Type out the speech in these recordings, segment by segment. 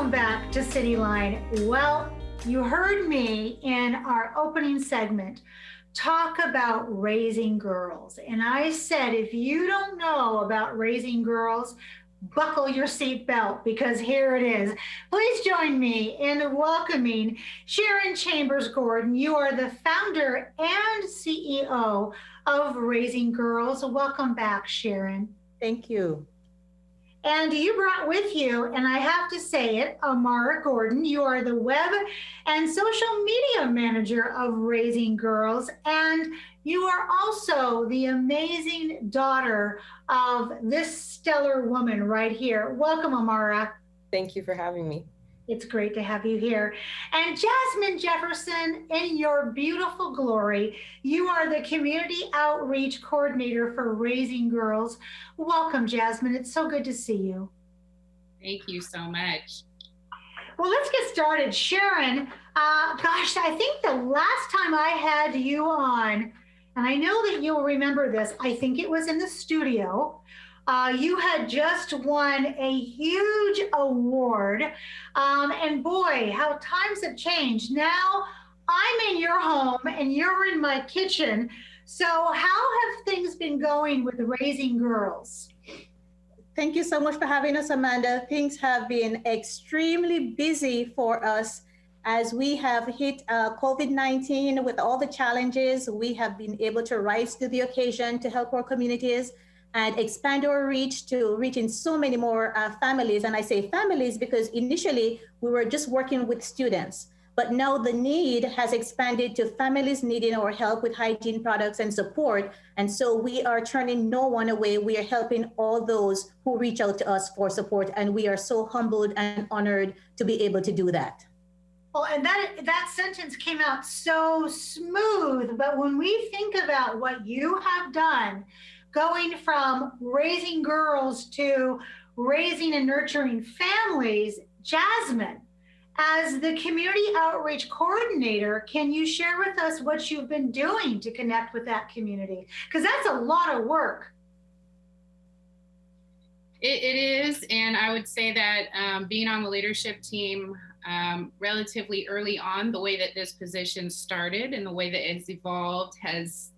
Welcome back to Cityline. Well, you heard me in our opening segment talk about raising girls. And I said, if you don't know about raising girls, buckle your seatbelt because here it is. Please join me in welcoming Sharon Chambers Gordon. You are the founder and CEO of Raising Girls. Welcome back, Sharon. Thank you. And you brought with you, and I have to say it, Amara Gordon. You are the web and social media manager of Raising Girls, and you are also the amazing daughter of this stellar woman right here. Welcome, Amara. Thank you for having me. It's great to have you here. And Jasmine Jefferson, in your beautiful glory, you are the Community Outreach Coordinator for Raising Girls. Welcome, Jasmine. It's so good to see you. Thank you so much. Well, let's get started. Sharon, gosh, I think the last time I had you on, and I know that you'll remember this, I think it was in the studio. You had just won a huge award. And boy, how times have changed. Now I'm in your home and you're in my kitchen. So how have things been going with Raising Girls? Thank you so much for having us, Amanda. Things have been extremely busy for us as we have hit COVID-19 with all the challenges. We have been able to rise to the occasion to help our communities and expand our reach to reaching so many more families. And I say families because initially we were just working with students, but now the need has expanded to families needing our help with hygiene products and support. And so we are turning no one away. We are helping all those who reach out to us for support. And we are so humbled and honored to be able to do that. Well, and that sentence came out so smooth, but when we think about what you have done, going from raising girls to raising and nurturing families, Jasmine, as the Community Outreach Coordinator, can you share with us what you've been doing to connect with that community? Because that's a lot of work. It is, and I would say that being on the leadership team relatively early on, the way that this position started and the way that it's evolved has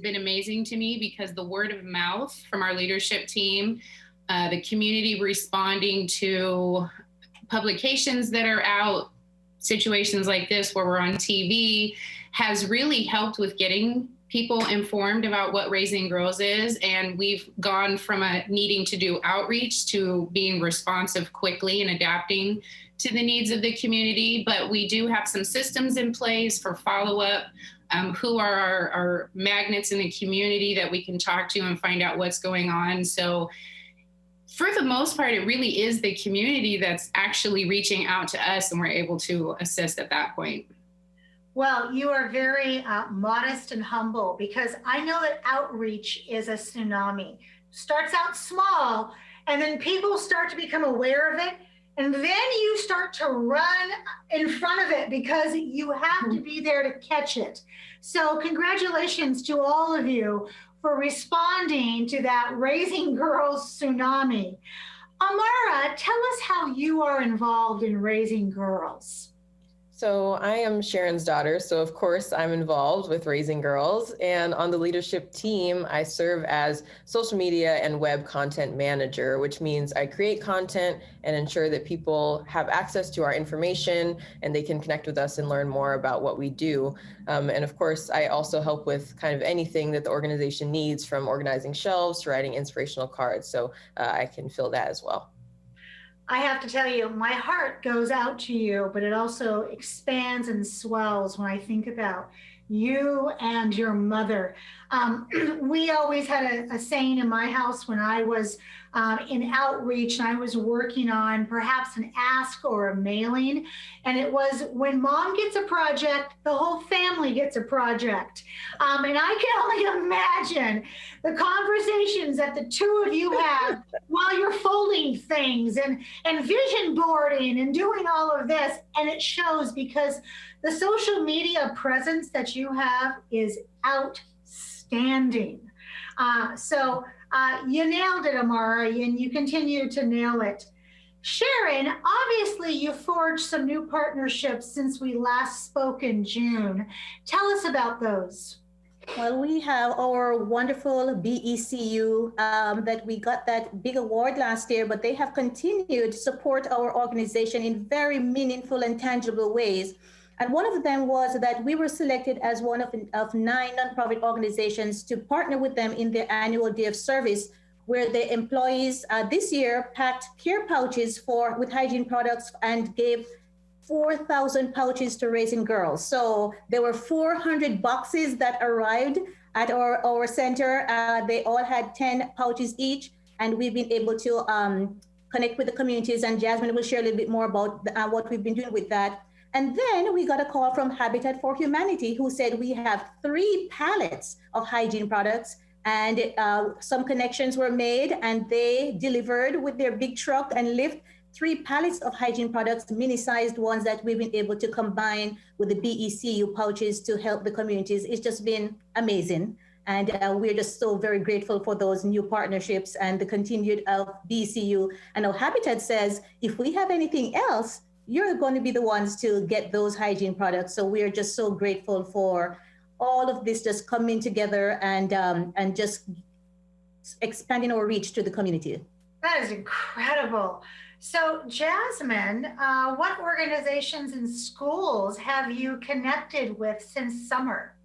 been amazing to me, because the word of mouth from our leadership team, the community responding to publications that are out, situations like this where we're on TV, has really helped with getting people informed about what Raising Girls is. And we've gone from needing to do outreach to being responsive quickly and adapting to the needs of the community. But we do have some systems in place for follow-up. Who are our magnets in the community that we can talk to and find out what's going on. So for the most part, it really is the community that's actually reaching out to us, and we're able to assist at that point. Well, you are very modest and humble, because I know that outreach is a tsunami. Starts out small, and then people start to become aware of it. And then you start to run in front of it because you have to be there to catch it. So congratulations to all of you for responding to that Raising Girls tsunami. Amara, tell us how you are involved in Raising Girls. So I am Sharon's daughter, so of course I'm involved with Raising Girls, and on the leadership team, I serve as social media and web content manager, which means I create content and ensure that people have access to our information and they can connect with us and learn more about what we do. And of course, I also help with kind of anything that the organization needs, from organizing shelves to writing inspirational cards. So I can fill that as well. I have to tell you, my heart goes out to you, but it also expands and swells when I think about you and your mother. We always had a saying in my house when I was in outreach and I was working on perhaps an ask or a mailing. And it was, when mom gets a project, the whole family gets a project. And I can only imagine the conversations that the two of you have while you're folding things and vision boarding and doing all of this. And it shows, because the social media presence that you have is outstanding. So you nailed it, Amara, and you continue to nail it. Sharon, obviously you forged some new partnerships since we last spoke in June. Tell us about those. Well, we have our wonderful BECU that we got that big award last year, but they have continued to support our organization in very meaningful and tangible ways. And one of them was that we were selected as one of 9 nonprofit organizations to partner with them in their annual day of service, where the employees this year packed care pouches with hygiene products and gave 4,000 pouches to Raising Girls. So there were 400 boxes that arrived at our center. They all had 10 pouches each, and we've been able to connect with the communities, and Jasmine will share a little bit more about what we've been doing with that. And then we got a call from Habitat for Humanity, who said we have 3 pallets of hygiene products, and some connections were made, and they delivered with their big truck and lift 3 pallets of hygiene products, mini-sized ones that we've been able to combine with the BECU pouches to help the communities. It's just been amazing. And we're just so very grateful for those new partnerships and the continued of BECU. And our Habitat says, if we have anything else, you're going to be the ones to get those hygiene products. So we're just so grateful for all of this just coming together and just expanding our reach to the community. That is incredible. So Jasmine, what organizations and schools have you connected with since summer?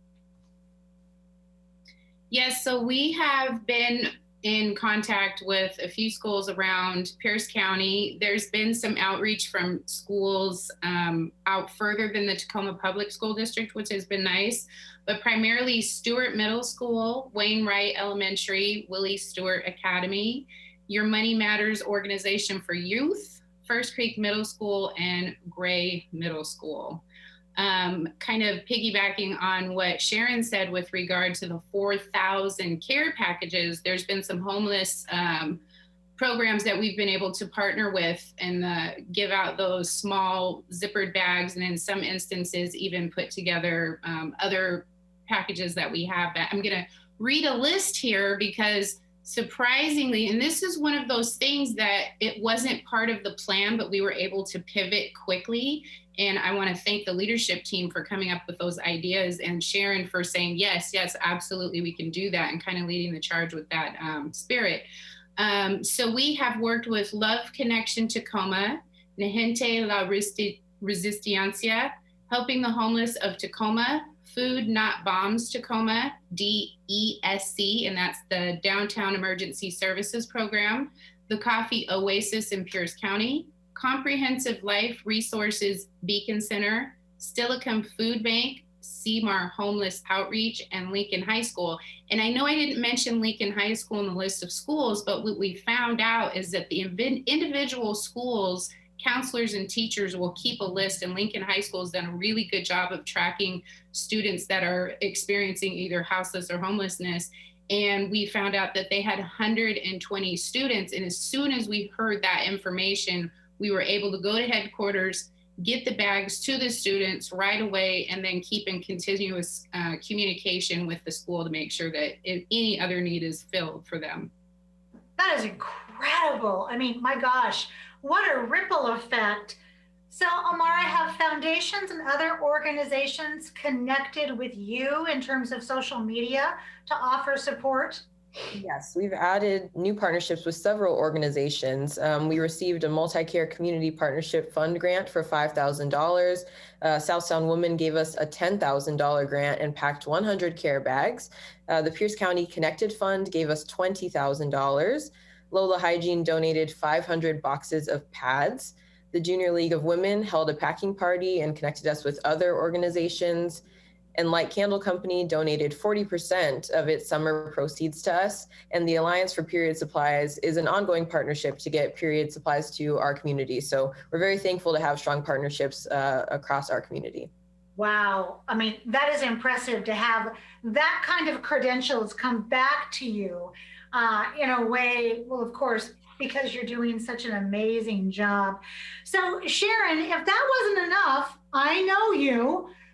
Yes, so we have been in contact with a few schools around Pierce County. There's been some outreach from schools out further than the Tacoma Public School District, which has been nice, but primarily Stewart Middle School, Wainwright Elementary, Willie Stewart Academy, Your Money Matters Organization for Youth, First Creek Middle School, and Gray Middle School. Kind of piggybacking on what Sharon said with regard to the 4,000 care packages, there's been some homeless programs that we've been able to partner with and give out those small zippered bags, and in some instances even put together other packages that we have. I'm going to read a list here because surprisingly, and this is one of those things that it wasn't part of the plan, but we were able to pivot quickly. And I want to thank the leadership team for coming up with those ideas, and Sharon for saying, yes, absolutely, we can do that, and kind of leading the charge with that spirit. So we have worked with Love Connection Tacoma, La Gente La Resistencia, Helping the Homeless of Tacoma, Food Not Bombs Tacoma, DESC, and that's the Downtown Emergency Services Program, the Coffee Oasis in Pierce County, Comprehensive Life Resources Beacon Center, Stillicum Food Bank, CMAR Homeless Outreach, and Lincoln High School. And I know I didn't mention Lincoln High School in the list of schools, but what we found out is that the individual schools, counselors and teachers will keep a list, and Lincoln High School has done a really good job of tracking students that are experiencing either houseless or homelessness. And we found out that they had 120 students. And as soon as we heard that information, we were able to go to headquarters, get the bags to the students right away, and then keep in continuous communication with the school to make sure that any other need is filled for them. That is incredible. I mean, my gosh, what a ripple effect. So Amara, have foundations and other organizations connected with you in terms of social media to offer support? Yes, we've added new partnerships with several organizations. We received a multi-care community partnership fund grant for $5,000. South Sound Women gave us a $10,000 grant and packed 100 care bags. The Pierce County Connected Fund gave us $20,000. Lola Hygiene donated 500 boxes of pads. The Junior League of Women held a packing party and connected us with other organizations. And Light Candle Company donated 40% of its summer proceeds to us. And the Alliance for Period Supplies is an ongoing partnership to get period supplies to our community. So we're very thankful to have strong partnerships across our community. Wow. I mean, that is impressive to have that kind of credentials come back to you in a way, well, of course, because you're doing such an amazing job. So Sharon, if that wasn't enough, I know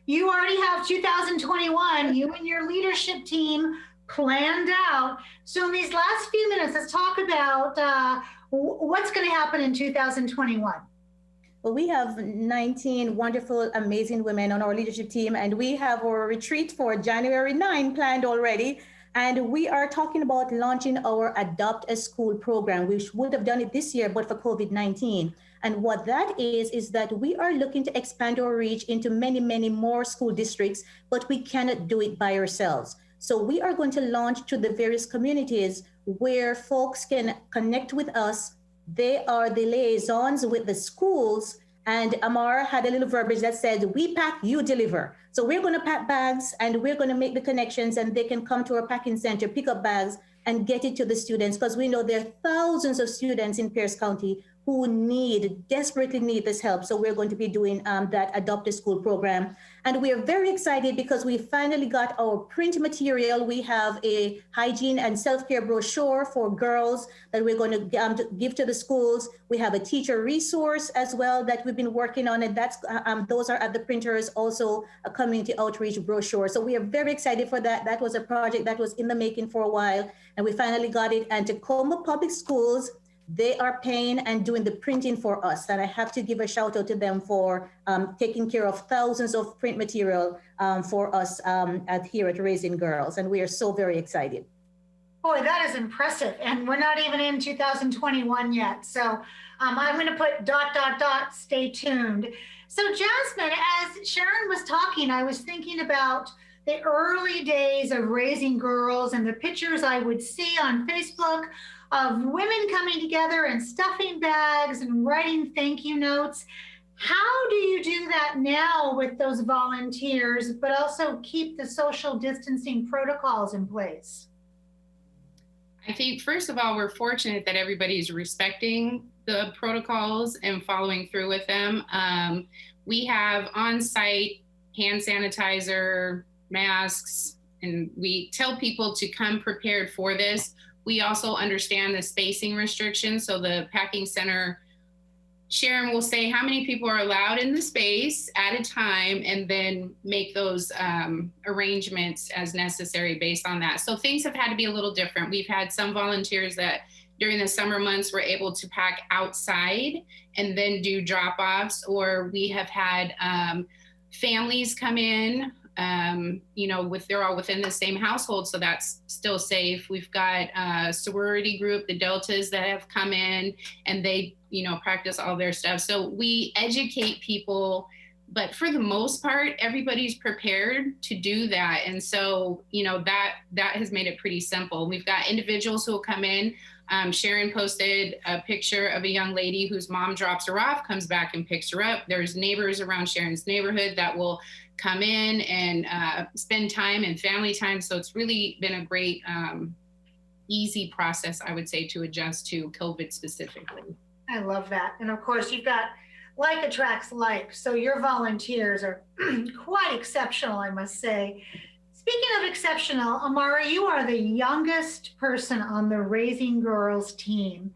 you already have 2021, you and your leadership team planned out. So in these last few minutes, let's talk about What's going to happen in 2021? Well, we have 19 wonderful, amazing women on our leadership team, and we have our retreat for January 9 planned already. And we are talking about launching our Adopt a School program, which would have done it this year, but for COVID-19. And what that is that we are looking to expand our reach into many, many more school districts, but we cannot do it by ourselves. So we are going to launch to the various communities where folks can connect with us. They are the liaisons with the schools. And Amar had a little verbiage that said, we pack, you deliver. So we're going to pack bags and we're going to make the connections, and they can come to our packing center, pick up bags and get it to the students, because we know there are thousands of students in Pierce County who desperately need this help. So we're going to be doing that Adopt a School program. And we are very excited because we finally got our print material. We have a hygiene and self-care brochure for girls that we're going to give to the schools. We have a teacher resource as well that we've been working on, and those are at the printers, also a community outreach brochure. So we are very excited for that. That was a project that was in the making for a while, and we finally got it. And Tacoma Public Schools, they are paying and doing the printing for us. And I have to give a shout out to them for taking care of thousands of print material for us here at Raising Girls. And we are so very excited. Boy, that is impressive. And we're not even in 2021 yet. So I'm going to put ... stay tuned. So Jasmine, as Sharon was talking, I was thinking about the early days of Raising Girls and the pictures I would see on Facebook of women coming together and stuffing bags and writing thank you notes. How do you do that now with those volunteers, but also keep the social distancing protocols in place? I think, first of all, we're fortunate that everybody's respecting the protocols and following through with them. We have on-site hand sanitizer, masks, and we tell people to come prepared for this. We also understand the spacing restrictions. So the packing center, Sharon will say how many people are allowed in the space at a time, and then make those arrangements as necessary based on that. So things have had to be a little different. We've had some volunteers that during the summer months were able to pack outside and then do drop-offs, or we have had families come in, they're all within the same household, so that's still safe. We've got a sorority group, the Deltas, that have come in and they, practice all their stuff. So we educate people, but for the most part, everybody's prepared to do that. And so, that has made it pretty simple. We've got individuals who will come in. Sharon posted a picture of a young lady whose mom drops her off, comes back and picks her up. There's neighbors around Sharon's neighborhood that will come in and spend time and family time. So it's really been a great, easy process, I would say, to adjust to COVID specifically. I love that. And of course, you've got like attracts like. So your volunteers are quite exceptional, I must say. Speaking of exceptional, Amara, you are the youngest person on the Raising Girls team.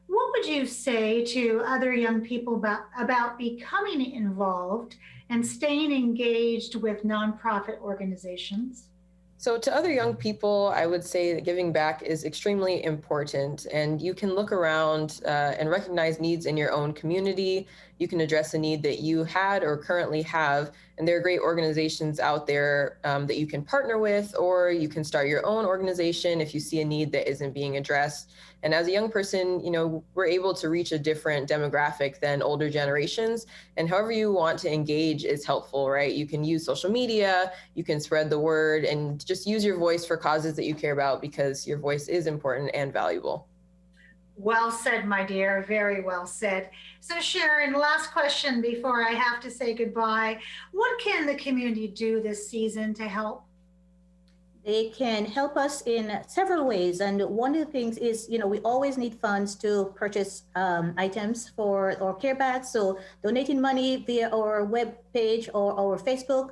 What would you say to other young people about becoming involved and staying engaged with nonprofit organizations? So to other young people, I would say that giving back is extremely important, and you can look around and recognize needs in your own community. You can address a need that you had or currently have, and there are great organizations out there that you can partner with, or you can start your own organization if you see a need that isn't being addressed. And as a young person, we're able to reach a different demographic than older generations, and however you want to engage is helpful, right? You can use social media, you can spread the word, and just use your voice for causes that you care about, because your voice is important and valuable. Well said, my dear. Very well said. So Sharon, last question before I have to say goodbye. What can the community do this season to help? They can help us in several ways. And one of the things is, we always need funds to purchase items for our care bags. So donating money via our web page or our Facebook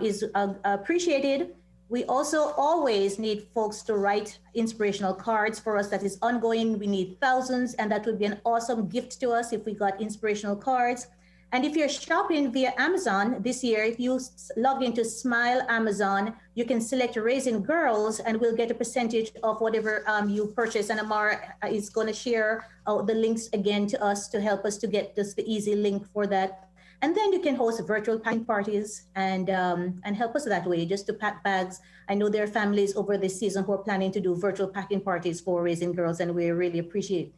is appreciated. We also always need folks to write inspirational cards for us. That is ongoing. We need thousands, and that would be an awesome gift to us if we got inspirational cards. And if you're shopping via Amazon this year, if you log into Smile Amazon, you can select Raising Girls and we'll get a percentage of whatever you purchase. And Amara is going to share the links again to us to help us to get just the easy link for that. And then you can host virtual packing parties and help us that way, just to pack bags. I know there are families over this season who are planning to do virtual packing parties for Raising Girls, and we really appreciate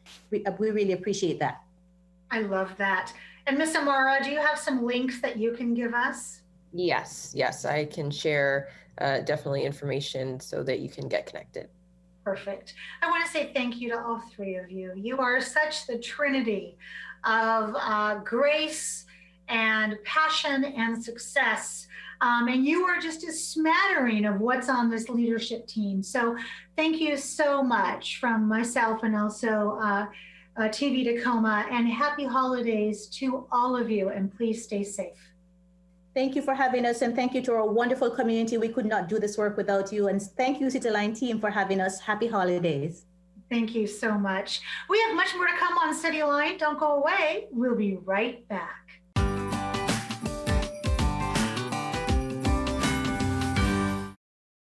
that. I love that. And Miss Amara, do you have some links that you can give us? Yes, I can share definitely information so that you can get connected. Perfect. I want to say thank you to all three of you. You are such the trinity of grace and passion and success. And you are just a smattering of what's on this leadership team. So thank you so much from myself and also TV Tacoma, and happy holidays to all of you, and please stay safe. Thank you for having us, and thank you to our wonderful community. We could not do this work without you, and thank you, Cityline team, for having us. Happy holidays. Thank you so much. We have much more to come on Cityline. Don't go away. We'll be right back.